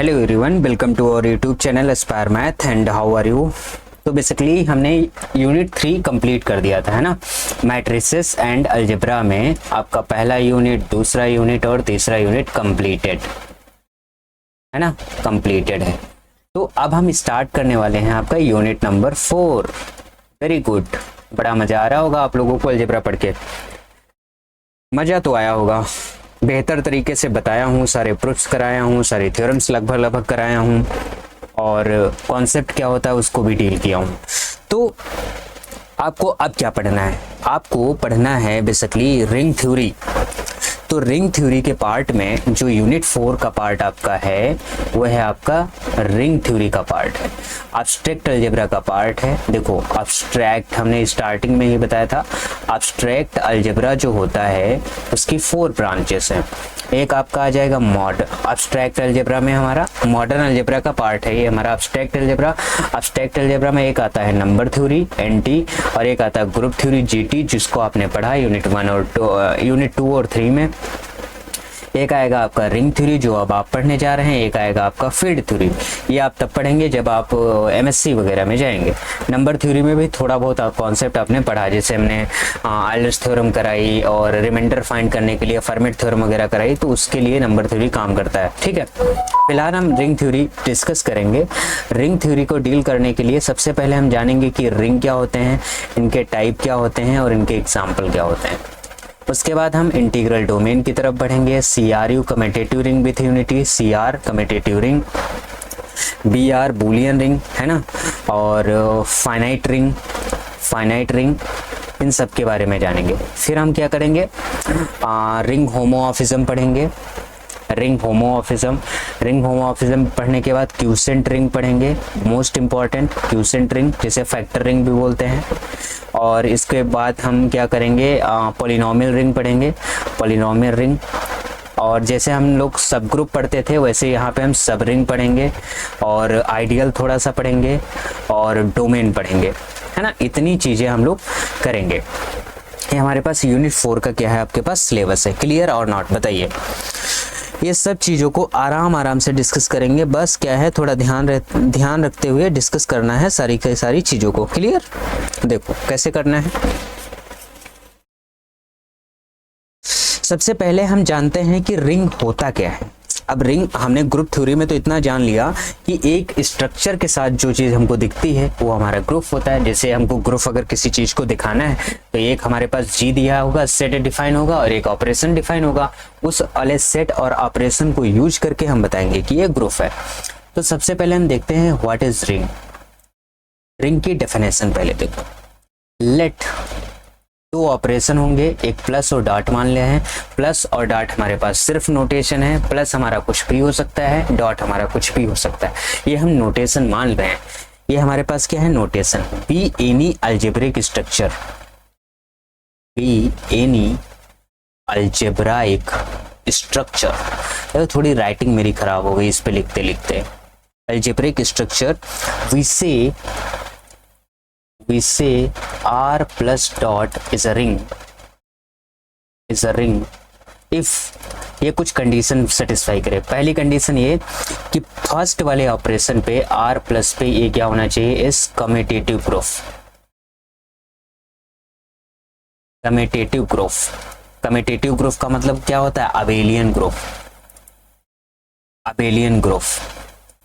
Hello everyone, welcome to our YouTube channel Aspire math and how are you. तो basically हमने unit 3 complete कर दिया था, है ना। मैट्रिसेस एंड अलजेब्रा में आपका पहला यूनिट, दूसरा यूनिट और तीसरा यूनिट कंप्लीटेड है ना, कंप्लीटेड है। तो अब हम स्टार्ट करने वाले हैं आपका यूनिट नंबर 4। वेरी गुड, बड़ा मज़ा आ रहा होगा आप लोगों को अलजेब्रा पढ़ के। मज़ा तो आया होगा, बेहतर तरीके से बताया हूँ, सारे प्रूफ्स कराया हूँ, सारे थ्योरम्स लगभग कराया हूँ और कॉन्सेप्ट क्या होता है उसको भी डील किया हूँ। तो आपको अब क्या पढ़ना है? आपको पढ़ना है बेसिकली रिंग थ्योरी। तो रिंग थ्योरी के पार्ट में जो यूनिट 4 का पार्ट आपका है वह है आपका रिंग थ्योरी का पार्ट है, एब्स्ट्रैक्ट अलजेब्रा का पार्ट है। देखो एब्स्ट्रैक्ट हमने स्टार्टिंग में ही बताया था, एब्स्ट्रैक्ट अलजेब्रा जो होता है उसकी 4 ब्रांचेस हैं। एक आपका आ जाएगा एब्स्ट्रैक्ट अलजेब्रा में हमारा मॉडर्न अलजेब्रा का पार्ट है ये हमारा एब्स्ट्रैक्ट अलजेब्रा। एब्स्ट्रैक्ट अलजेब्रा में एक आता है नंबर थ्योरी NT और एक आता है ग्रुप थ्योरी GT, जिसको आपने पढ़ा यूनिट 1 और यूनिट 2 और 3 में। एक आएगा आपका रिंग थ्योरी जो अब आप पढ़ने जा रहे हैं, एक आएगा आपका फील्ड थ्योरी, ये आप तब पढ़ेंगे जब आप MSc वगैरह में जाएंगे। नंबर थ्योरी में भी थोड़ा बहुत कॉन्सेप्ट आपने पढ़ा, जैसे हमने आइलर्स थ्योरम कराई और रिमाइंडर फाइंड करने के लिए फर्मेट थ्योरम वगैरह कराई, तो उसके लिए नंबर थ्योरी काम करता है। ठीक है, फिलहाल हम रिंग थ्योरी डिस्कस करेंगे। रिंग थ्योरी को डील करने के लिए सबसे पहले हम जानेंगे कि रिंग क्या होते हैं, इनके टाइप क्या होते हैं और इनके एग्जाम्पल क्या होते हैं। उसके बाद हम इंटीग्रल डोमेन की तरफ बढ़ेंगे। CRU commutative ring with unity, CR commutative ring, BR Boolean ring, है ना, और फाइनाइट रिंग, इन सब के बारे में जानेंगे। फिर हम क्या करेंगे, रिंग होमोमॉर्फिज्म पढ़ेंगे। रिंग होमोमॉर्फिज्म पढ़ने के बाद क्यूसेंट रिंग पढ़ेंगे, मोस्ट इंपॉर्टेंट क्यूसेंट रिंग, जिसे फैक्टर रिंग भी बोलते हैं। और इसके बाद हम क्या करेंगे, पॉलिनोमियल रिंग पढ़ेंगे, पॉलिनोमियल रिंग। और जैसे हम लोग सब ग्रुप पढ़ते थे वैसे यहाँ पे हम सब रिंग पढ़ेंगे और आइडियल थोड़ा सा पढ़ेंगे और डोमेन पढ़ेंगे, है ना। इतनी चीज़ें हम लोग करेंगे। ये हमारे पास यूनिट 4 का क्या है, आपके पास सिलेबस है। क्लियर और नॉट, बताइए। ये सब चीज़ों को आराम से डिस्कस करेंगे। बस क्या है, थोड़ा ध्यान रखते हुए डिस्कस करना है सारी की सारी चीज़ों को। क्लियर? देखो कैसे करना है। सबसे पहले हम जानते हैं कि रिंग होता क्या है। अब रिंग हमने ग्रुप थ्योरी में तो इतना जान लिया कि एक स्ट्रक्चर के साथ जो चीज़ हमको दिखती है वो हमारा ग्रुप होता है। जैसे हमको ग्रुप अगर किसी चीज़ को दिखाना है तो एक हमारे पास G दिया होगा, सेट डिफाइन होगा और एक ऑपरेशन डिफाइन होगा। उस वाले सेट और ऑपरेशन को यूज करके हम बताएंगे कि ये ग्रुप है। तो सबसे पहले हम देखते हैं व्हाट इज रिंग। रिंग की डेफिनेशन पहले देखो। लेट, 2 ऑपरेशन होंगे, एक प्लस और डॉट मान ले हैं। प्लस और डॉट हमारे पास सिर्फ नोटेशन है, प्लस हमारा कुछ भी हो सकता है, डॉट हमारा कुछ भी हो सकता है, ये हम नोटेशन मान रहे हैं। ये हमारे पास क्या है, notation. Be any algebraic structure, be any algebraic structure. तो थोड़ी राइटिंग मेरी खराब हो गई इस पे लिखते लिखते। Algebraic structure we say R plus dot is a ring if ये कुछ कंडीशन सेटिस्फाई करे। पहली कंडीशन ये कि फर्स्ट वाले ऑपरेशन पे R प्लस पे ये क्या होना चाहिए, इस कम्यूटेटिव ग्रुप का मतलब क्या होता है, अबेलियन ग्रुप।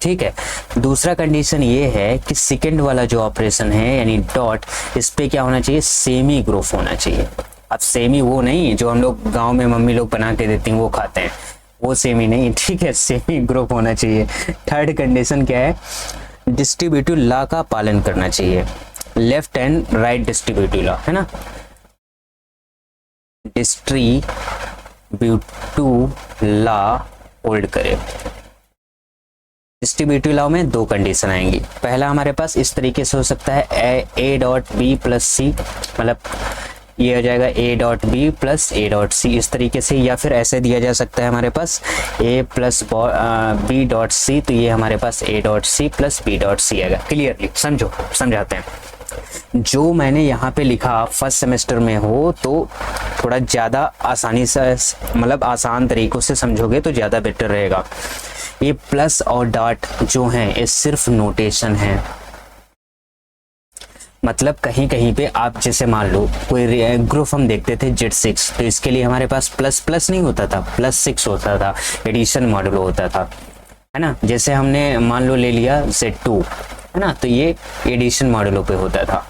ठीक है। दूसरा कंडीशन ये है कि सेकंड वाला जो ऑपरेशन है यानी डॉट, इस पे क्या होना चाहिए, सेमी ग्रुप होना चाहिए। अब सेमी वो नहीं जो हम लोग गांव में मम्मी लोग बना के देती हैं वो खाते हैं, वो सेमी नहीं, ठीक है, सेमी ग्रुप होना चाहिए। थर्ड कंडीशन क्या है, डिस्ट्रीब्यूटिव लॉ का पालन करना चाहिए, left and right distributive law, है ना। डिस्ट्रीब्यूटिव लॉ होल्ड करे। डिस्ट्रीब्यूटिव लॉ में 2 कंडीशन आएंगी। पहला हमारे पास इस तरीके से हो सकता है A dot B plus C, मतलब ये हो जाएगा A dot B plus A dot C इस तरीके से, या फिर ऐसे दिया जा सकता है हमारे पास A plus B dot C, तो ये हमारे पास A dot C plus B dot C आएगा। क्लियरली समझाते हैं। जो मैंने यहाँ पे लिखा फर्स्ट सेमेस्टर में हो तो थोड़ा ज़्यादा आसानी से, मतलब आसान तरीक़ों से समझोगे तो ज़्यादा बेटर रहेगा। ये प्लस और डॉट जो हैं ये सिर्फ नोटेशन है, मतलब कहीं कहीं पे आप जैसे मान लो कोई ग्रुप हम देखते थे Z6, तो इसके लिए हमारे पास प्लस प्लस नहीं होता था, +6 होता था, एडिशन मॉडुलो होता था, है ना। जैसे हमने मान लो ले लिया Z2, है ना, तो ये एडिशन मॉडुलो पे होता था।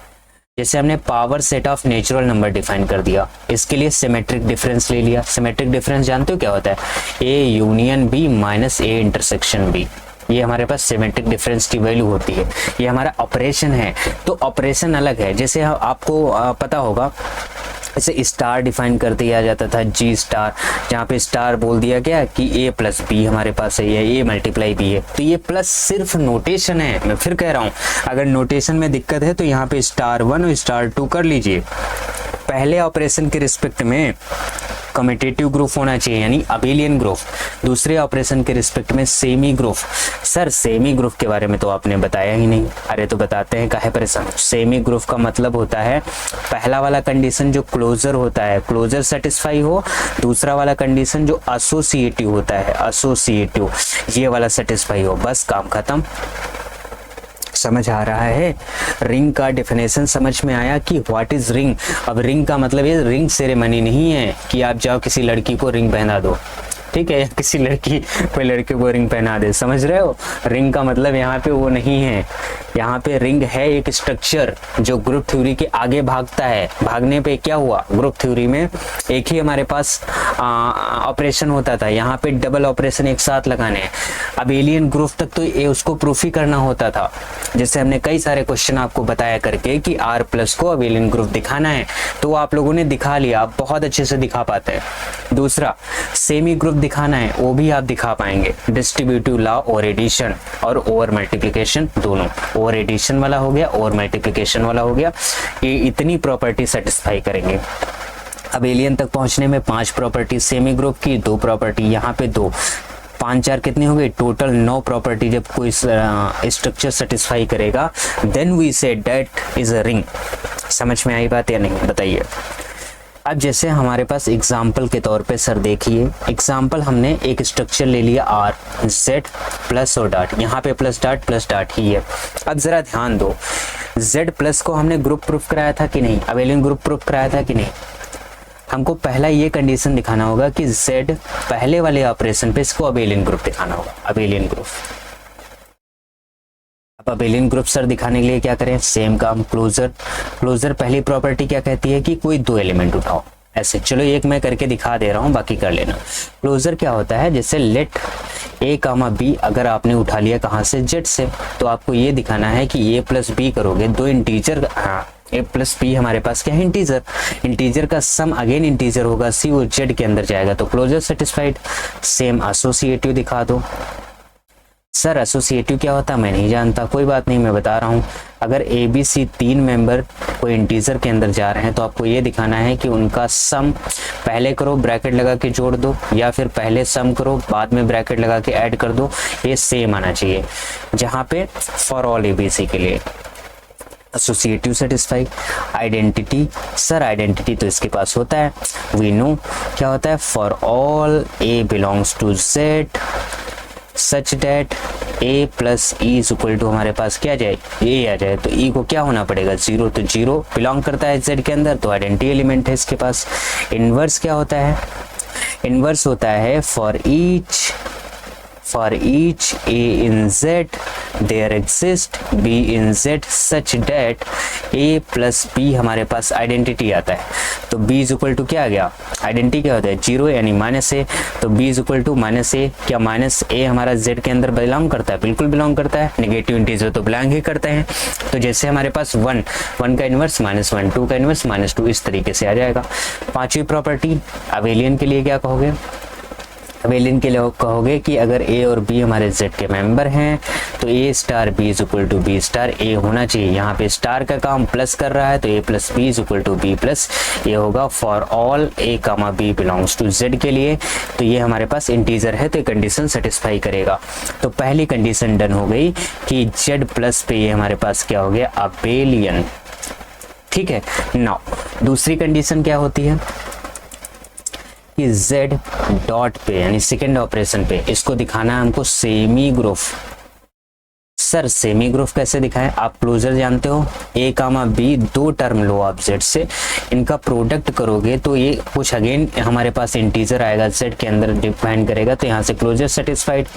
जैसे हमने power set of natural number define कर दिया, इसके लिए सिमेट्रिक डिफरेंस ले लिया। सिमेट्रिक डिफरेंस जानते हो क्या होता है? A union B minus A intersection B, ये हमारे पास सिमेट्रिक डिफरेंस की वैल्यू होती है। ये हमारा ऑपरेशन है, तो ऑपरेशन अलग है। जैसे आपको पता होगा, जैसे स्टार डिफाइन कर दिया जाता था G स्टार, जहाँ पे स्टार बोल दिया गया कि A प्लस B हमारे पास है, या A मल्टीप्लाई B है। तो ये प्लस सिर्फ नोटेशन है। मैं फिर कह रहा हूँ, अगर नोटेशन में दिक्कत है तो यहाँ पे *1 और *2 कर लीजिए। पहले ऑपरेशन के रिस्पेक्ट में कम्यूटेटिव ग्रुप होना चाहिए, यानी अबेलियन ग्रुप। दूसरे ऑपरेशन के रिस्पेक्ट में semi group. Sir semi group के बारे में तो आपने बताया ही नहीं। अरे तो बताते हैं, काहे परेशान। सेमी ग्रुप का मतलब होता है पहला वाला कंडीशन जो क्लोजर होता है, क्लोजर सेटिस्फाई हो, दूसरा वाला कंडीशन जो एसोसिएटिव होता है, एसोसिएटिव, ये वाला सेटिस्फाई हो, बस काम खत्म। समझ आ रहा है? रिंग का डेफिनेशन समझ में आया कि व्हाट इज रिंग। अब रिंग का मतलब ये रिंग सेरेमनी नहीं है कि आप जाओ किसी लड़की को रिंग पहना दो, ठीक है, या किसी लड़की कोई लड़के को रिंग पहना दे, समझ रहे हो? रिंग का मतलब यहाँ पे वो नहीं है। यहाँ पे रिंग है एक स्ट्रक्चर जो ग्रुप थ्योरी के आगे भागता है। भागने पे क्या हुआ, ग्रुप थ्योरी में एक ही हमारे पास ऑपरेशन होता था, यहाँ पे डबल ऑपरेशन एक साथ लगाने हैं। अब एलियन ग्रुप तक तो ये उसको प्रूफ ही करना होता था। जैसे हमने कई सारे क्वेश्चन आपको बताया करके कि R+ को अब एलियन ग्रुप दिखाना है, तो आप लोगों ने दिखा लिया, आप बहुत अच्छे से दिखा पाते हैं। दूसरा सेमी ग्रुप दिखाना है, वो भी आप दिखा पाएंगे। डिस्ट्रीब्यूटिव लॉ और एडिशन और ओवर मल्टीप्लिकेशन दोनों, ओवर एडिशन वाला हो गया, ओवर मल्टीप्लिकेशन वाला हो गया, ये इतनी प्रॉपर्टी सेटिस्फाई करेंगे। अब एलियन तक पहुंचने में 5 प्रॉपर्टी सेमी ग्रुप की, 2 प्रॉपर्टी यहाँ पे 2, 5 4 कितनी हो गई, टोटल 9 प्रॉपर्टी जब कोई स्ट्रक्चर सेटिस्फाई करेगा, then we say that is a ring. समझ में आई बात या नहीं, बताइए। अब जैसे हमारे पास एग्जाम्पल के तौर पे सर देखिए, एग्जाम्पल हमने एक स्ट्रक्चर ले लिया R, Z प्लस और डॉट, यहाँ पे प्लस डॉट ही है। अब जरा ध्यान दो, Z+ को हमने ग्रुप प्रूफ कराया था कि नहीं, अबेलियन ग्रुप प्रूफ कराया था कि नहीं। हमको पहला ये कंडीशन दिखाना होगा कि Z पहले वाले ऑपरेशन पे इसको अबेलियन ग्रुप दिखाना होगा, अबेलियन ग्रुप। अब अबेलियन ग्रुप सर दिखाने के लिए क्या करें, सेम काम, क्लोजर पहली प्रॉपर्टी क्या कहती है कि कोई 2 एलिमेंट उठाओ, ऐसे। चलो एक मैं करके दिखा दे रहा हूँ, बाकी कर लेना। क्लोजर क्या होता है, जैसे लेट A, B अगर आपने उठा लिया कहाँ से, Z से, तो आपको ये दिखाना है कि A + B करोगे, 2 इंटीजर, हाँ A + B हमारे पास क्या है, इंटीजर का सम अगेन इंटीजर होगा, C वो Z के अंदर जाएगा, तो क्लोजर सेटिस्फाइड। सेम एसोसिएटिव दिखा दो। सर एसोसिएटिव क्या होता है मैं नहीं जानता, कोई बात नहीं, मैं बता रहा हूँ। अगर ABC 3 मेंबर कोई इंटीजर के अंदर जा रहे हैं तो आपको ये दिखाना है कि उनका सम पहले करो ब्रैकेट लगा के जोड़ दो, या फिर पहले सम करो बाद में ब्रैकेट लगा के ऐड कर दो, ये सेम आना चाहिए। जहाँ पे फॉर ऑल ABC के लिए associative satisfy. Identity, sir identity तो इसके पास होता है, वी नो क्या होता है, for all A belongs to Z such that A + E = हमारे पास क्या जाए, A आ जाए, तो E को क्या होना पड़ेगा, 0, तो 0 बिलोंग करता है Z के अंदर, तो आइडेंटिटी एलिमेंट है इसके पास। इनवर्स क्या होता है, इनवर्स होता है for each A in Z there exist B in Z such that A + B हमारे पास आइडेंटिटी आता है, तो B = क्या आ गया, आइडेंटिटी क्या होता है, 0 यानी -A, तो B = -A, क्या -A हमारा Z के अंदर बिलोंग करता है, बिल्कुल बिलोंग करता है, नेगेटिव इंटीजर तो बिलोंग ही करते हैं। तो जैसे हमारे पास 1 का इन्वर्स -1, 2 का इन्वर्स -2, इस तरीके से आ जाएगा। 5वीं प्रॉपर्टी अबेलियन के लिए क्या कहोगे, अबेलियन के लिए कहोगे कि अगर A और B हमारे Z के मेंबर हैं तो A * B = B * A होना चाहिए। यहाँ पे स्टार का काम प्लस कर रहा है, तो A + B = B + A होगा for all A, B belongs to Z के लिए। तो ये हमारे पास इंटीजर है, तो ये कंडीशन सेटिस्फाई करेगा। तो पहली कंडीशन डन हो गई कि Z+ पे ये हमारे पास क्या हो गया, अबेलियन। ठीक है। नाउ दूसरी कंडीशन क्या होती है कि z डॉट पे यानी सेकेंड ऑपरेशन पे इसको दिखाना है हमको semi group. Sir semi group कैसे दिखाएं? आप क्लोजर जानते हो, a कामा b दो टर्म लो आप z से, इनका प्रोडक्ट करोगे तो ये कुछ अगेन हमारे पास इंटीजर आएगा z के अंदर डिफाइन करेगा, तो यहाँ से क्लोजर सेटिस्फाइड।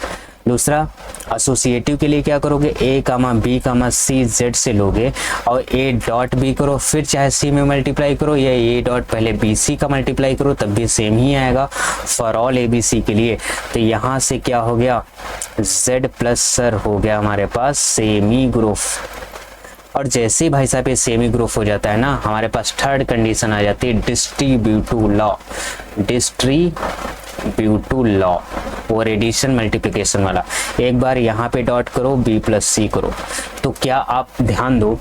दूसरा एसोसिएटिव के लिए क्या करोगे, a comma b comma c z से लोगे और a डॉट b करो, फिर चाहे c में मल्टीप्लाई करो या a डॉट पहले b c का मल्टीप्लाई करो तब भी सेम ही आएगा for all a b c के लिए। तो यहाँ से क्या हो गया, z प्लस सर हो गया हमारे पास सेमी ग्रुप। और जैसे ही भाई साहब ये सेमी ग्रुप हो जाता है ना, हमारे पास थर्ड कंडीशन आ जाती है डिस्ट्रीब्यूटिव लॉ। डिस्ट्रीब्यूटिव लॉ और एडिशन मल्टीप्लिकेशन वाला। एक बार यहाँ पे डॉट करो, b प्लस सी करो, तो क्या आप ध्यान दो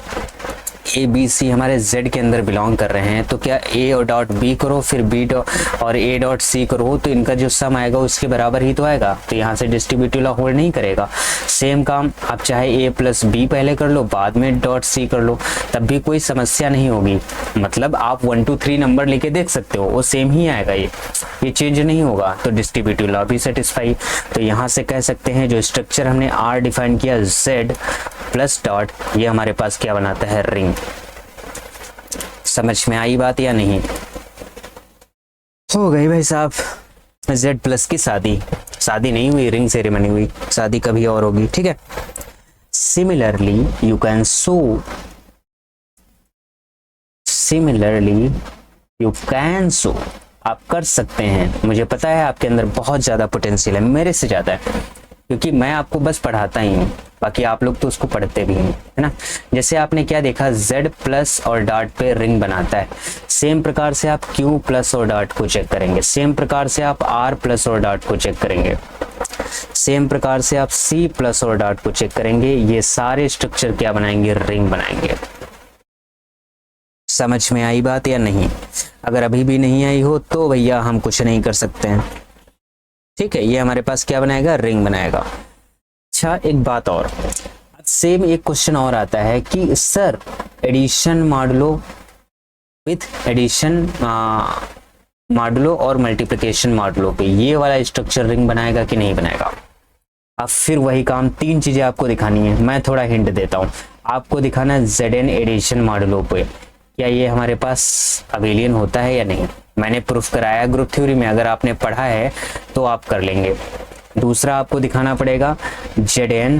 ए बी सी हमारे z के अंदर बिलोंग कर रहे हैं, तो क्या a और डॉट b करो फिर b डॉट और a डॉट c करो तो इनका जो सम आएगा उसके बराबर ही तो आएगा, तो यहाँ से डिस्ट्रीब्यूटिव लॉ होल्ड नहीं करेगा। सेम काम आप चाहे a प्लस b पहले कर लो बाद में डॉट c कर लो तब भी कोई समस्या नहीं होगी। मतलब आप 1 2 3 नंबर लेके देख सकते हो, वो सेम ही आएगा, ये चेंज नहीं होगा, तो डिस्ट्रीब्यूटिव लॉ भी सेटिस्फाई। तो यहाँ से कह सकते हैं जो स्ट्रक्चर हमने r डिफाइन किया z प्लस डॉट, ये हमारे पास क्या बनाता है, रिंग। समझ में आई बात या नहीं? हो गई भाई साहब z प्लस की शादी। शादी नहीं हुई, रिंग सेरेमनी हुई, शादी कभी और होगी, ठीक है। Similarly you can show, similarly you can show, आप कर सकते हैं। मुझे पता है आपके अंदर बहुत ज़्यादा पोटेंशियल है, मेरे से ज़्यादा है, क्योंकि मैं आपको बस पढ़ाता ही हूँ, बाकी आप लोग तो उसको पढ़ते भी हैं, है ना। जैसे आपने क्या देखा, z प्लस और डॉट पे रिंग बनाता है, सेम प्रकार से आप q प्लस और डॉट को चेक करेंगे, सेम प्रकार से आप r प्लस और डॉट को चेक करेंगे, सेम प्रकार से आप c प्लस और डॉट को चेक करेंगे। ये सारे स्ट्रक्चर क्या बनाएंगे, रिंग बनाएंगे। समझ में आई बात या नहीं? अगर अभी भी नहीं आई हो तो भैया हम कुछ नहीं कर सकते हैं, ठीक है। ये हमारे पास क्या बनाएगा, रिंग बनाएगा। अच्छा एक बात और, सेम एक क्वेश्चन और आता है कि sir addition modulo with addition modulo और मल्टीप्लिकेशन मॉडुलो पे ये वाला स्ट्रक्चर रिंग बनाएगा कि नहीं बनाएगा। अब फिर वही काम, तीन चीजें आपको दिखानी है, मैं थोड़ा हिंट देता हूँ। आपको दिखाना है Zn एडिशन मॉडुलो पे क्या ये हमारे पास अबेलियन होता है या नहीं। मैंने प्रूफ कराया ग्रुप थ्योरी में, अगर आपने पढ़ा है तो आप कर लेंगे। दूसरा आपको दिखाना पड़ेगा Zn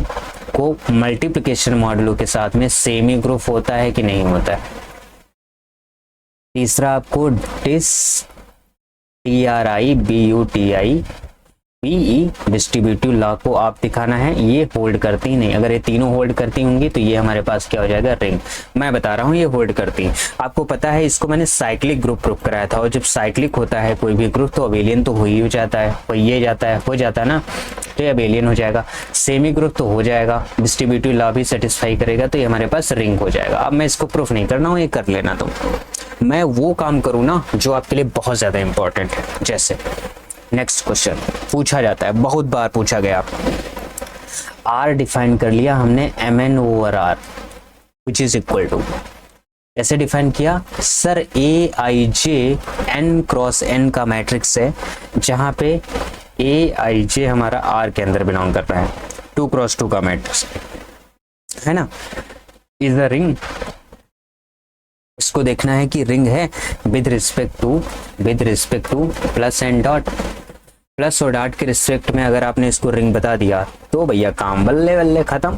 को मल्टीप्लिकेशन मॉडुलो के साथ में सेमी ग्रुप होता है कि नहीं होता है। तीसरा आपको डिस्ट्रीब्यूटिव लॉ को आप दिखाना है, ये होल्ड करती ही नहीं। अगर ये तीनों होल्ड करती होंगी तो ये हमारे पास क्या हो जाएगा, रिंग। मैं बता रहा हूँ ये होल्ड करती है। आपको पता है इसको मैंने साइक्लिक ग्रुप प्रूफ कराया था, और जब साइक्लिक होता है कोई भी ग्रुप तो अबेलियन तो हो ही जाता है, हो जाता है ना, तो ये अबेलियन हो जाएगा। सेमी ग्रुप तो हो जाएगा, डिस्ट्रीब्यूटिव लॉ भी सेटिस्फाई करेगा, तो ये हमारे पास रिंग हो जाएगा। अब मैं इसको प्रूफ नहीं करना हूँ, ये कर लेना तुम। मैं वो काम करूँ ना जो आपके लिए बहुत ज़्यादा इंपॉर्टेंट है। जैसे नेक्स्ट क्वेश्चन पूछा जाता है, बहुत बार पूछा गया। R डिफाइन कर लिया हमने mn over r which is equal to, कैसे डिफाइन किया sir, Aij n cross n का मैट्रिक्स है, जहां पे Aij हमारा R के अंदर बिलोंग करता है, 2 क्रॉस 2 का मैट्रिक्स है ना, इज द रिंग। इसको देखना है कि रिंग है with respect to plus and dot, plus और डॉट के रिस्पेक्ट में अगर आपने इसको रिंग बता दिया तो भैया काम बल्ले बल्ले खत्म।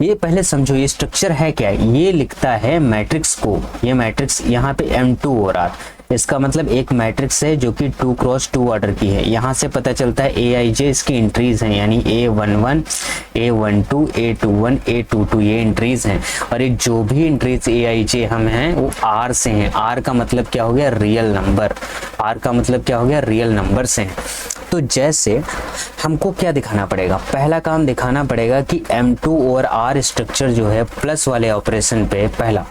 ये पहले समझो ये स्ट्रक्चर है क्या, ये लिखता है मैट्रिक्स को, ये मैट्रिक्स यहाँ पे m2 हो रहा है, इसका मतलब एक मैट्रिक्स है जो कि 2 क्रॉस 2 ऑर्डर की है। यहाँ से पता चलता है Aij इसकी एंट्रीज हैं, यानी A11, A12, A21, A22 ये एंट्रीज हैं, और ये जो भी एंट्रीज Aij हम हैं वो R से हैं। R का मतलब क्या हो गया, रियल नंबर। R का मतलब क्या हो गया, रियल नंबर से हैं। तो जैसे हमको क्या दिखाना पड़ेगा, पहला काम दिखाना पड़ेगा कि M2 और R स्ट्रक्चर जो है प्लस वाले ऑपरेशन पे पहला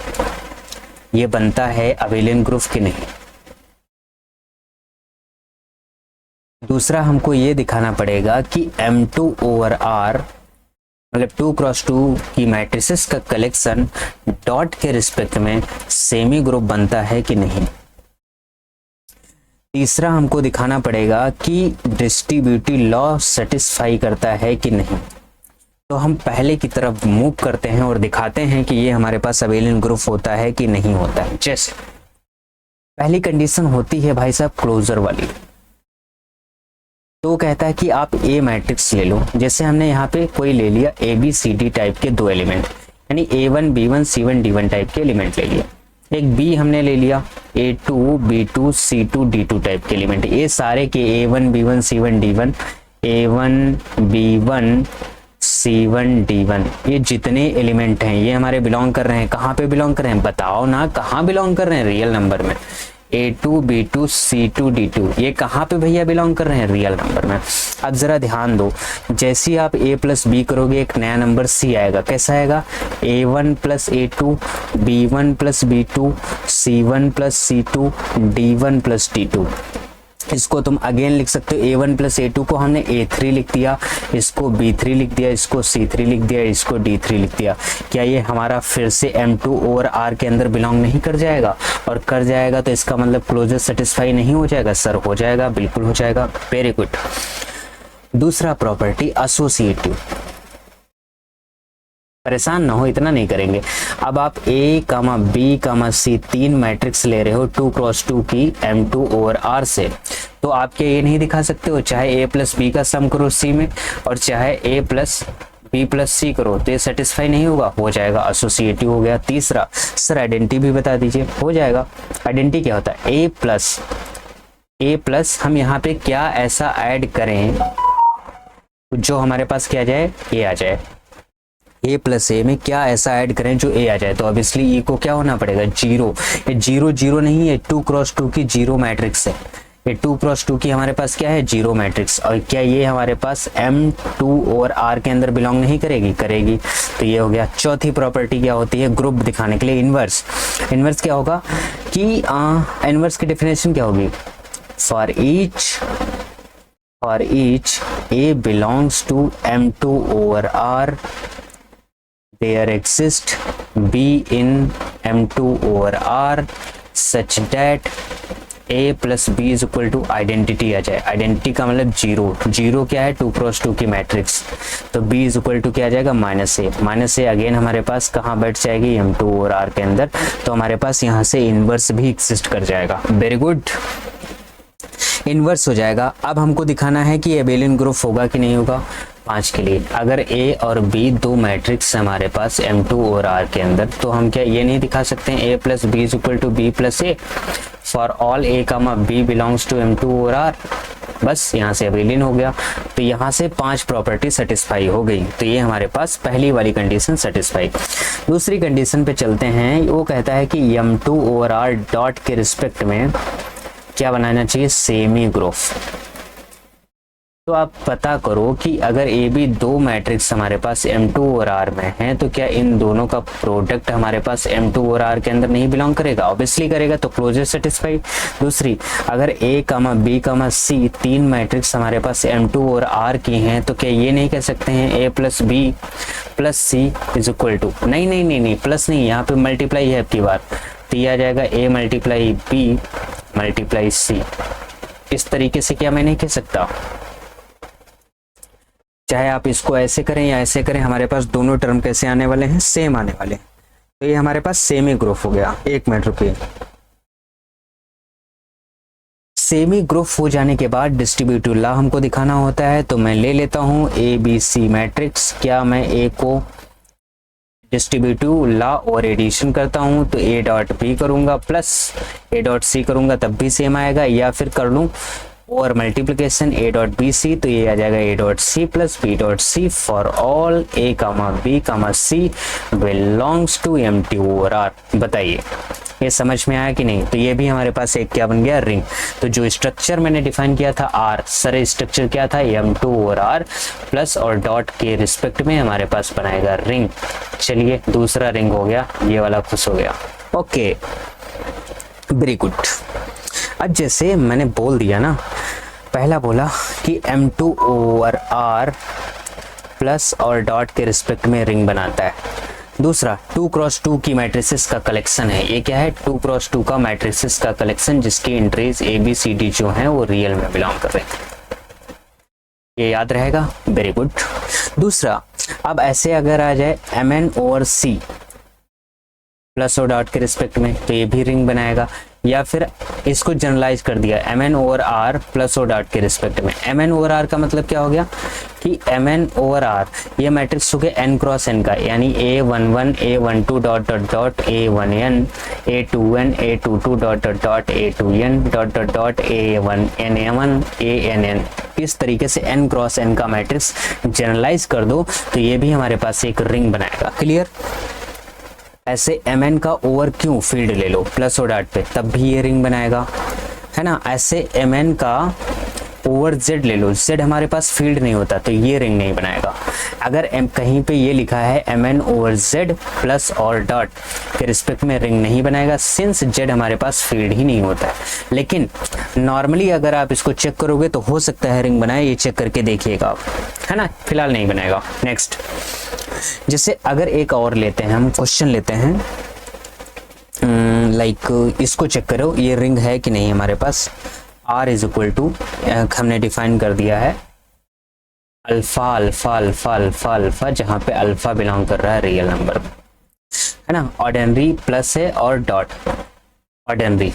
ये बनता है अबेलियन ग्रुप की नहीं। दूसरा हमको ये दिखाना पड़ेगा कि M2 ओवर R मतलब 2x2 की मैट्रिसेस का कलेक्शन डॉट के रिस्पेक्ट में सेमी ग्रुप बनता है कि नहीं। तीसरा हमको दिखाना पड़ेगा कि डिस्ट्रीब्यूटिव लॉ सेटिस्फाई करता है कि नहीं। तो हम पहले की तरफ मूव करते हैं और दिखाते हैं कि ये हमारे पास अबेलियन ग्रुप होता है कि नहीं होता है। जैसे पहली कंडीशन होती है भाई साहब क्लोजर वाली, तो कहता है कि आप ए मैट्रिक्स ले लो। जैसे हमने यहाँ पे कोई ले लिया A B C D type के दो एलिमेंट, यानी A1 B1 C1 D1 type के एलिमेंट ले लिया। एक बी हमने ले लिया A2 B2 C2 D2 type के एलिमेंट। ये सारे के A1 B1 C1 D1 A1 B1 C1 D1 ये जितने एलिमेंट हैं ये हमारे बिलोंग कर रहे हैं, कहाँ पे बिलोंग कर रहे हैं बताओ ना, कहाँ बिलोंग कर रहे हैं, रियल नंबर में। A2 B2 C2 D2 ये कहाँ पे भैया बिलोंग कर रहे हैं, रियल नंबर में। अब जरा ध्यान दो, जैसे ही आप A प्लस बी करोगे एक नया नंबर C आएगा। कैसा आएगा, A1 plus A2 B1 plus B2 C1 plus C2 D1 plus D2। इसको तुम अगेन लिख सकते हो, A1 प्लस A2 को हमने A3 लिख दिया, इसको B3 लिख दिया, इसको C3 लिख दिया, इसको D3 लिख दिया। क्या ये हमारा फिर से M2 ओवर R के अंदर बिलोंग नहीं कर जाएगा? और कर जाएगा तो इसका मतलब क्लोजर सेटिस्फाई नहीं हो जाएगा? सर हो जाएगा, बिल्कुल हो जाएगा। Very good. दूसरा प्रॉपर्टी एसोसिएटिव। परेशान ना हो, इतना नहीं करेंगे। अब आप A, B, C तीन मैट्रिक्स ले रहे हो 2x2 की M2 ओवर R से, तो आप क्या ये नहीं दिखा सकते हो, चाहे A प्लस बी का सम करो C में और चाहे A plus B plus C करो, तो ये सेटिस्फाई नहीं होगा? हो जाएगा, एसोसिएटिव हो गया। तीसरा सर आइडेंटिटी भी बता दीजिए। हो जाएगा। आइडेंटिटी क्या होता है, A प्लस हम यहाँ पे क्या ऐसा ऐड करें जो हमारे पास क्या आ जाए, A आ जाए। A प्लस ए में क्या ऐसा ऐड करें जो A आ जाए, तो ऑब्वियसली E को क्या होना पड़ेगा, 0। ये 0 0 नहीं है, 2x2 की 0 मैट्रिक्स है। ये 2x2 की हमारे पास क्या है, 0 मैट्रिक्स। और क्या ये हमारे पास M2 और R के अंदर बिलोंग नहीं करेगी? करेगी। तो ये हो गया। चौथी प्रॉपर्टी क्या होती है, ग्रुप दिखाने के लिए इनवर्स। इनवर्स क्या होगा कि इनवर्स की डेफिनेशन क्या होगी, for each A belongs to M2 over R there exist B in M2 over R such that A plus B is equal to identity आ जाए। आइडेंटिटी का मतलब 0 क्या है, 2x2 की मैट्रिक्स, तो B is equal to क्या आ जाएगा, -A अगेन हमारे पास कहाँ बैठ जाएगी, M2 और R के अंदर, तो हमारे पास यहाँ से इनवर्स भी एग्जिस्ट कर जाएगा। वेरी गुड, इनवर्स हो जाएगा। अब हमको दिखाना है कि एबेलियन ग्रुप होगा कि नहीं होगा। 5 के लिए अगर A और B दो मैट्रिक्स हमारे पास M2 और R के अंदर, तो हम क्या ये नहीं दिखा सकते हैं A plus B is equal to B plus A for all A, B belongs to M2 और R। बस यहाँ से एबेलियन हो गया। तो यहाँ से 5 प्रॉपर्टी सेटिस्फाई हो गई। तो ये हमारे पास पहली वाली कंडीशन सेटिस्फाई। दूसरी कंडीशन पे चलते हैं। वो कहता है कि M2 और R डॉट के रिस्पेक्ट में क्या बनाना चाहिए, सेमी ग्रुप। तो आप पता करो कि अगर ए बी दो मैट्रिक्स हमारे पास M2 और R में हैं, तो क्या इन दोनों का प्रोडक्ट हमारे पास M2 और R के अंदर नहीं बिलोंग करेगा? ऑब्वियसली करेगा, तो क्लोजर सेटिस्फाई। दूसरी, अगर A, B, C तीन मैट्रिक्स हमारे पास M2 और R की हैं, तो क्या ये नहीं कह सकते हैं A plus B plus C is equal to, नहीं प्लस नहीं, यहाँ पे मल्टीप्लाई है आपकी बार, तो ये आ जाएगा A multiply B multiply C। इस तरीके से क्या मैं नहीं कह सकता? चाहे आप इसको ऐसे करें या ऐसे करें, हमारे पास दोनों टर्म कैसे आने वाले हैं, सेम आने वाले हैं। तो ये हमारे पास सेमी ग्रुप हो गया। 1 मिनट रुकिए। सेमी ग्रुप हो जाने के बाद डिस्ट्रीब्यूटिव लॉ हमको दिखाना होता है। तो मैं ले लेता हूं ए बी सी मैट्रिक्स। क्या मैं ए को डिस्ट्रीब्यूटिव लॉ और एडिशन करता हूं तो A डॉट बी करूंगा प्लस A डॉट सी करूंगा तब भी सेम आएगा, या फिर कर लूं और multiplication A dot B C, तो ये आ जाएगा A dot C plus B dot C for all A, B, C belongs to M2 और R। बताइए ये समझ में आया कि नहीं? तो ये भी हमारे पास एक क्या बन गया, रिंग। तो जो स्ट्रक्चर मैंने डिफाइन किया था R, सर स्ट्रक्चर क्या था, M2 और R प्लस और डॉट के रिस्पेक्ट में हमारे पास बनाएगा रिंग। चलिए दूसरा रिंग हो गया, ये वाला खुश हो गया। Okay very good. अब जैसे मैंने बोल दिया ना, पहला बोला कि M2 ओवर R प्लस और डॉट के रिस्पेक्ट में रिंग बनाता है। दूसरा 2x2 की मैट्रिसेस का कलेक्शन है। ये क्या है? 2x2 का मैट्रिसेस का कलेक्शन जिसकी एंट्रीज ABCD जो हैं वो रियल में बिलोंग कर रहे थे। ये याद रहेगा, वेरी गुड। दूसरा, अब ऐसे अगर आ जाए MN/C प्लस और डॉट के रिस्पेक्ट में, तो ये भी रिंग बनाएगा। या फिर इसको जनरलाइज कर दिया MN/R प्लस और डॉट के रिस्पेक्ट में। MN/R का मतलब क्या हो गया कि MN/R ये मैट्रिक्स हो गया n क्रॉस n का, यानी A11 A12 dot dot dot A1n A2n A22 dot dot dot A2n dot dot dot A1n ANN। इस तरीके से n क्रॉस n का मैट्रिक्स जनरलाइज कर दो तो ये भी हमारे पास एक रिंग बनाएगा। क्लियर? ऐसे Mn का ओवर क्यों फील्ड ले लो प्लस और डॉट पे, तब भी ये रिंग बनाएगा, है ना। ऐसे Mn का ओवर Z ले लो, Z हमारे पास फील्ड नहीं होता तो ये रिंग नहीं बनाएगा। अगर कहीं पे ये लिखा है Mn/Z प्लस और डॉट के रिस्पेक्ट में रिंग नहीं बनाएगा, सिंस Z हमारे पास फील्ड ही नहीं होता है। लेकिन नॉर्मली अगर आप इसको चेक करोगे तो हो सकता है रिंग बनाए, ये चेक करके देखिएगा आप, है ना। फिलहाल नहीं बनाएगा। नेक्स्ट, जैसे अगर एक और लेते हैं, हम क्वेश्चन लेते हैं लाइक इसको चेक करो ये रिंग है कि नहीं हमारे पास। R इज इक्वल टू, हमने डिफाइन कर दिया है alpha alpha alpha alpha alpha, जहां पे अल्फा बिलोंग कर रहा है रियल नंबर, है ना। ऑर्डिनरी प्लस है और डॉट, ऑर्डिनरी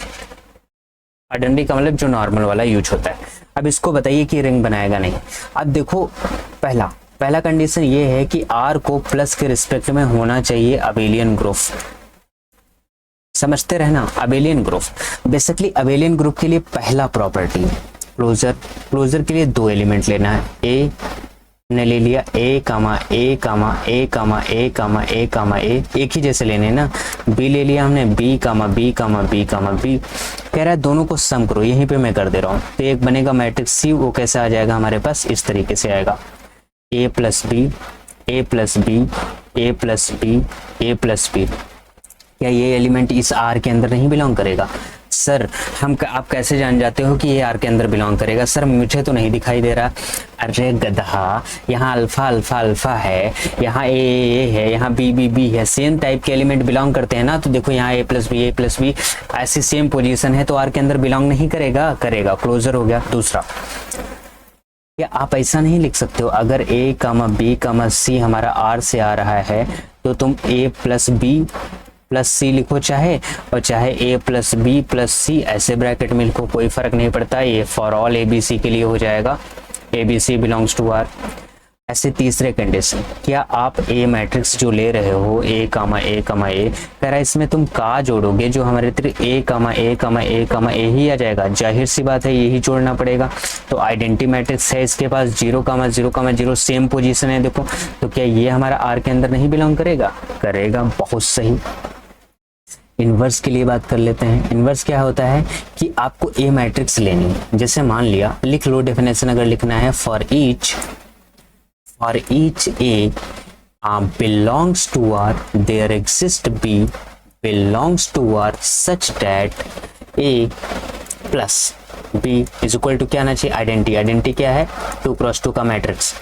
का मतलब जो नॉर्मल वाला यूज होता है। अब इसको बताइए कि रिंग बनाएगा नहीं। अब देखो, पहला कंडीशन ये है कि R को प्लस के रिस्पेक्ट में होना चाहिए अबेलियन ग्रुप। समझते रहना, abelian group. Basically abelian group के लिए पहला प्रॉपर्टी क्लोजर के लिए 2 एलिमेंट लेना है। A ने ले लिया A comma A comma A comma A comma A comma A, एक ही जैसे लेने ना। B ले लिया हमने B कामा B कामा B कामा B। कह रहा है दोनों को सम करो, यहीं पे मैं कर दे रहा हूँ। तो एक बनेगा मैट्रिक्स C, वो कैसे आ जाएगा हमारे पास, इस तरीके से आएगा A plus B A plus B A plus B A plus B। क्या ये एलिमेंट इस R के अंदर नहीं बिलोंग करेगा? सर आप कैसे जान जाते हो कि ये R के अंदर बिलोंग करेगा? सर मुझे तो नहीं दिखाई दे रहा। अरे गधा, यहाँ अल्फा अल्फा अल्फा है, यहाँ ए है, यहाँ बी है, सेम टाइप के एलिमेंट बिलोंग करते हैं ना। तो देखो यहाँ A प्लस बी ऐसी सेम पोजीशन है, तो R के अंदर बिलोंग नहीं करेगा? करेगा। क्लोजर हो गया। दूसरा, या आप ऐसा नहीं लिख सकते हो, अगर A comma B comma C हमारा R से आ रहा है तो तुम A plus B plus C लिखो चाहे, और चाहे A plus B plus C ऐसे ब्रैकेट में लिखो, कोई फर्क नहीं पड़ता। ये फॉर ऑल ABC के लिए हो जाएगा, ABC बिलोंग्स टू R। ऐसे तीसरे कंडीशन, क्या आप A मैट्रिक्स जो ले रहे हो A comma A comma A, कह रहा है इसमें तुम का जोड़ोगे जो हमारे A comma A comma A comma A ही आ जाएगा। जाहिर सी बात है यही जोड़ना पड़ेगा। तो आइडेंटिटी मैट्रिक्स है इसके पास 0 कामा 0 कामा 0, सेम पोजीशन है देखो। तो क्या ये हमारा R के अंदर नहीं बिलोंग करेगा? करेगा। बहुत सही। इन्वर्स के लिए बात कर लेते हैं। इन्वर्स क्या होता है कि आपको A मैट्रिक्स लेनी है। जैसे मान लिया, लिख लो डेफिनेशन अगर लिखना है, for each A belongs to R, there exists B belongs to R such that A plus B is equal to क्या आना चाहिए? आइडेंटिटी क्या है? 2x2 का मैट्रिक्स।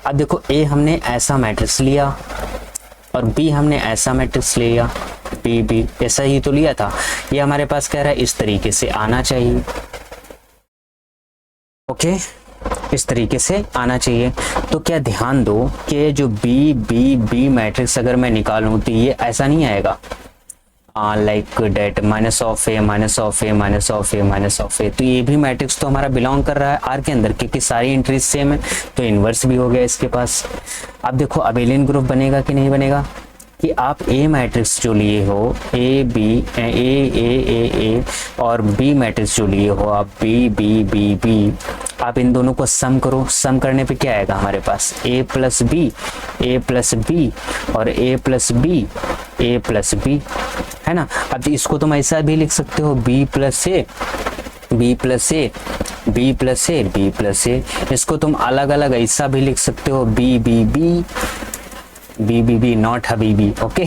अब देखो A हमने ऐसा मैट्रिक्स लिया और B हमने ऐसा मैट्रिक्स लिया, B ऐसा ही तो लिया था। ये हमारे पास कह रहा है इस तरीके से आना चाहिए। ओके, इस तरीके से आना चाहिए। तो क्या ध्यान दो कि जो B मैट्रिक्स अगर मैं निकालूं तो ये ऐसा नहीं आएगा, like det minus of A minus of A minus of A minus of A. तो ये भी मैट्रिक्स तो हमारा बिलोंग कर रहा है R के अंदर, क्योंकि सारी एंट्रीज सेम है। तो इन्वर्स भी हो गया इसके पास। अब देखो अबेलियन ग्रुप बनेगा कि नहीं बनेगा, कि आप A मैट्रिक्स जो लिए हो A और B मैट्रिक्स जो लिए हो आप B, आप इन दोनों को सम करो। सम करने पे क्या आएगा हमारे पास? A प्लस B और A प्लस B, है ना। अब इसको तुम ऐसा भी लिख सकते हो B प्लस A। इसको तुम अलग अलग ऐसा भी लिख सकते हो B बी नॉट हबीबी, ओके।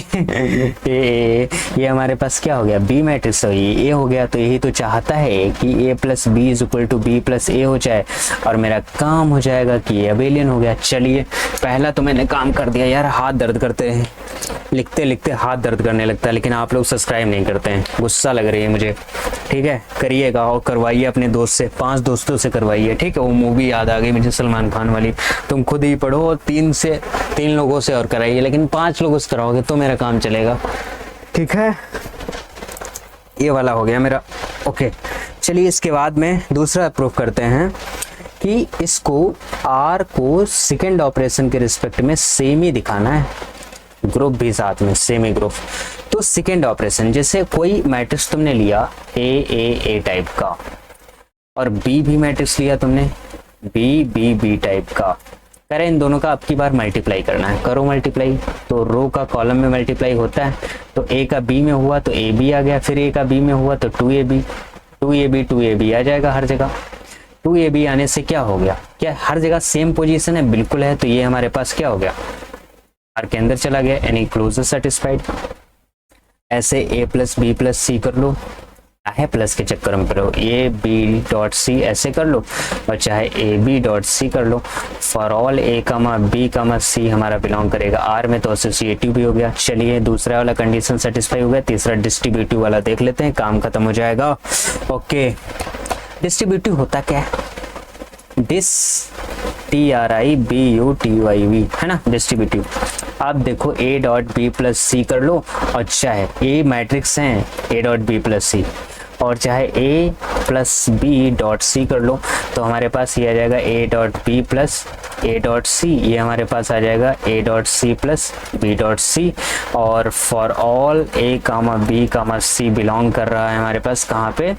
ये हमारे पास क्या हो गया, बी मैट्रिक्स हो, ये ए हो गया। तो यही तो चाहता है कि A plus B is equal to B plus A हो जाए, और मेरा काम हो जाएगा कि ये अबेलियन हो गया। चलिए पहला तो मैंने काम कर दिया यार, हाथ दर्द करते हैं, लिखते लिखते हाथ दर्द करने लगता है, लेकिन आप लोग सब्सक्राइब नहीं करते हैं, गुस्सा लग रही है मुझे। ठीक है, करिएगा और करवाइए अपने दोस्त से, 5 दोस्तों से करवाइए, ठीक है। वो मूवी याद आ गई मुझे, सलमान खान वाली, तुम खुद ही पढ़ो और 3 लोगों से और कराइए, लेकिन 5 लोगों से कराओगे तो मेरा काम चलेगा, ठीक है। ये वाला हो गया मेरा, ओके। चलिए इसके बाद में दूसरा प्रूफ करते हैं कि इसको आर को सेकेंड ऑपरेशन के रिस्पेक्ट में सेम ही दिखाना है, ग्रुप भी साथ में सेम ही ग्रुप। तो सेकेंड ऑपरेशन, जैसे कोई मैट्रिक्स तुमने लिया ए टाइप का, और बी मैट्रिक्स लिया तुमने बी टाइप का, करें इन दोनों का अब की बार मल्टीप्लाई करना है, करो मल्टीप्लाई। तो रो का कॉलम में मल्टीप्लाई होता है, तो ए का बी में हुआ तो ए बी आ गया, फिर ए का बी में हुआ तो 2ab आ जाएगा हर जगह। 2ab आने से क्या हो गया, क्या हर जगह सेम पोजीशन है, बिल्कुल है। तो ये हमारे पास क्या हो गया, आर के अंदर चला गया, यानी क्लोजर सेटिस्फाइड। ऐसे a plus B plus C कर लो, चाहे प्लस के चक्कर में करो, ए बी डॉट सी ऐसे कर लो, और चाहे ए बी डॉट सी कर लो। For all A comma B comma C हमारा बिलोंग करेगा आर में, तो एसोसिएटिव भी हो गया। चलिए दूसरा वाला कंडीशन सेटिस्फाई हो गया, तीसरा डिस्ट्रीब्यूटिव वाला देख लेते हैं, काम खत्म हो जाएगा। ओके, डिस्ट्रीब्यूटिव होता क्या है, डिस TRIBUTIV है ना, डिस्ट्रीब्यूटिव। आप देखो a dot B plus C कर लो, और चाहे a मैट्रिक्स हैं a dot B plus C, और चाहे a plus B dot C कर लो, तो हमारे पास ये आ जाएगा a dot B plus a dot C, ये हमारे पास आ जाएगा a dot C plus b dot C. और for all a comma b comma C belong कर रहा है हमारे पास कहाँ पे,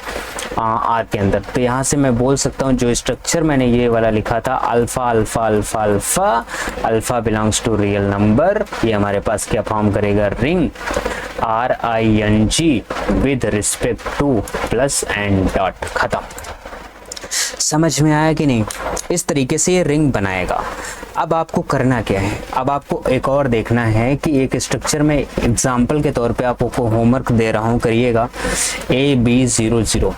आर के अंदर। तो यहाँ से मैं बोल सकता हूँ जो स्ट्रक्चर मैंने ये वाला लिखा था, alpha alpha alpha alpha alpha belongs to real number, ये हमारे पास क्या फॉर्म करेगा, ring RING with respect to plus and dot, खत्म। समझ में आया कि नहीं, इस तरीके से ये रिंग बनाएगा। अब आपको करना क्या है, अब आपको एक और देखना है कि एक स्ट्रक्चर में एग्जाम्पल के तौर पे आपको होमवर्क दे रहा हूँ, करिएगा AB00।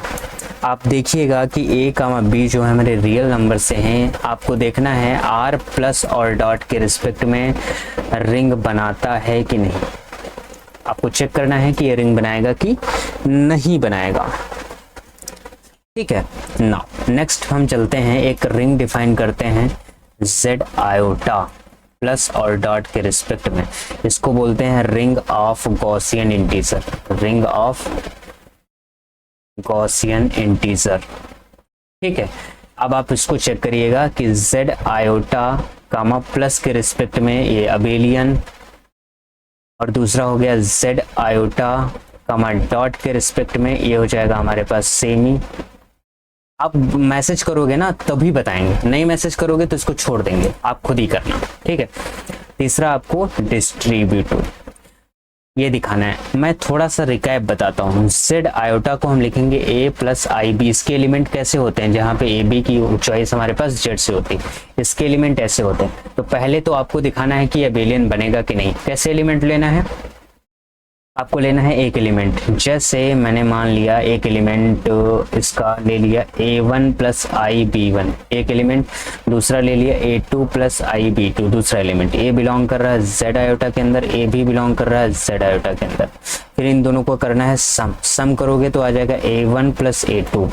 आप देखिएगा कि a कामा b जो है मेरे रियल नंबर से हैं, आपको देखना है r प्लस और डॉट के रिस्पेक्ट में रिंग बनाता है कि नहीं। आपको चेक करना है कि ये रिंग बनाएगा कि नहीं बनाएगा, ठीक है ना। नेक्स्ट हम चलते हैं, एक रिंग डिफाइन करते हैं z आयोटा प्लस और डॉट के रिस्पेक्ट में, इसको बोलते हैं ring of Gaussian integer, ring of Gaussian integer, ठीक है। अब आप इसको चेक करिएगा कि z आयोटा कामा प्लस के रिस्पेक्ट में ये अबेलियन, और दूसरा हो गया z आयोटा कामा डॉट के रिस्पेक्ट में ये हो जाएगा हमारे पास सेमी। आप मैसेज करोगे ना तभी बताएंगे, नहीं मैसेज करोगे तो इसको छोड़ देंगे, आप खुद ही करना, ठीक है। तीसरा आपको डिस्ट्रीब्यूटिव ये दिखाना है। मैं थोड़ा सा रिकैप बताता हूँ, z आयोटा को हम लिखेंगे a प्लस आई बी। इसके एलिमेंट कैसे होते हैं, जहाँ पे ए बी की चॉइस हमारे पास z से होती है, इसके एलिमेंट ऐसे होते हैं। तो पहले तो आपको दिखाना है कि अबेलियन बनेगा कि नहीं। कैसे एलिमेंट लेना है, आपको लेना है एक एलिमेंट, जैसे मैंने मान लिया एक एलिमेंट इसका ले लिया a1 प्लस आई बी1 एक एलिमेंट, दूसरा ले लिया a2 प्लस आई बी2 दूसरा एलिमेंट। a बिलोंग कर रहा है z आयोटा के अंदर, a भी बिलोंग कर रहा है z आयोटा के अंदर। फिर इन दोनों को करना है सम करोगे तो आ जाएगा a1 plus a2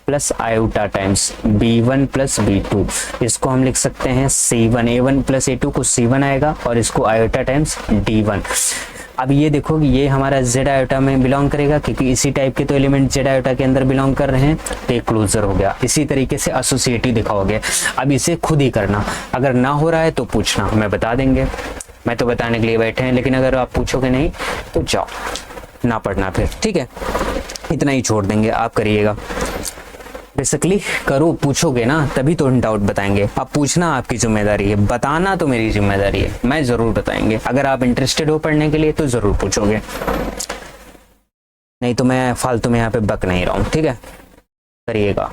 plus iota times b1 plus b2। इसको हम लिख सकते हैं c1, a1 प्लस a2 को c1 आएगा, और इसको आयोटा टाइम्स d1। अब ये देखो कि ये हमारा z आयोटा में बिलोंग करेगा, क्योंकि इसी टाइप के तो एलिमेंट z आयोटा के अंदर बिलोंग कर रहे हैं, तो ये क्लोजर हो गया। इसी तरीके से एसोसिएटिव दिखाओगे। अब इसे खुद ही करना, अगर ना हो रहा है तो पूछना, मैं बता देंगे, मैं तो बताने के लिए बैठे हैं, लेकिन अगर आप पूछोगे नहीं तो जाओ ना पढ़ना फिर, ठीक है। इतना ही छोड़ देंगे, आप करिएगा। बेसिकली करो, पूछोगे ना तभी तो डाउट बताएंगे। अब पूछना आपकी जिम्मेदारी है, बताना तो मेरी जिम्मेदारी है, मैं जरूर बताएंगे। अगर आप इंटरेस्टेड हो पढ़ने के लिए तो जरूर पूछोगे, नहीं तो मैं फालतू में यहाँ पे बक नहीं रहा हूँ, ठीक है। करिएगा,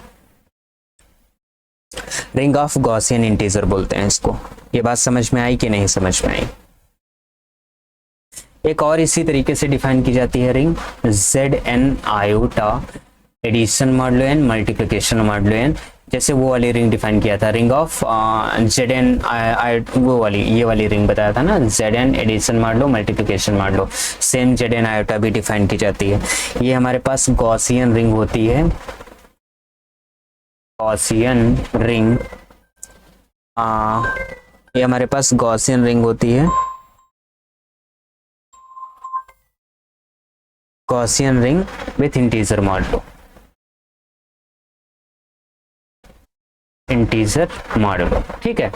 रिंग ऑफ गॉसियन इंटीजर बोलते हैं इसको। ये बात समझ में आई कि नहीं समझ में आई? एक और इसी तरीके से डिफाइन की जाती है ring, Z N iota addition modulo N multiplication modulo N, जैसे वो वाली रिंग डिफाइन किया था, रिंग ऑफ जेड एन, वो वाली ये वाली रिंग बताया था ना, Z N addition modulo multiplication modulo, same Z N iota भी डिफाइन की जाती है। ये हमारे पास गॉसियन रिंग होती है, गॉसियन रिंग, ये हमारे पास गॉसियन रिंग होती है, Gaussian ring with integer modulo, integer modulo, ठीक है।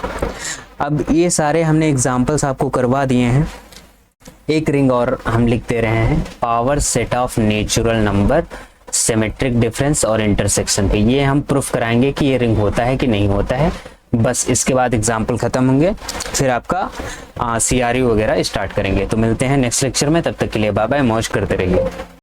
अब ये सारे हमने एग्जांपल्स आपको करवा दिए हैं। एक रिंग और हम लिख दे रहे हैं, power set of natural number symmetric difference और इंटरसेक्शन पे। ये हम प्रूफ कराएंगे कि ये रिंग होता है कि नहीं होता है, बस इसके बाद एग्जाम्पल खत्म होंगे, फिर आपका CRU वगैरह स्टार्ट करेंगे। तो मिलते हैं नेक्स्ट लेक्चर में, तब तक के लिए बाय बाय, मौज करते रहिए।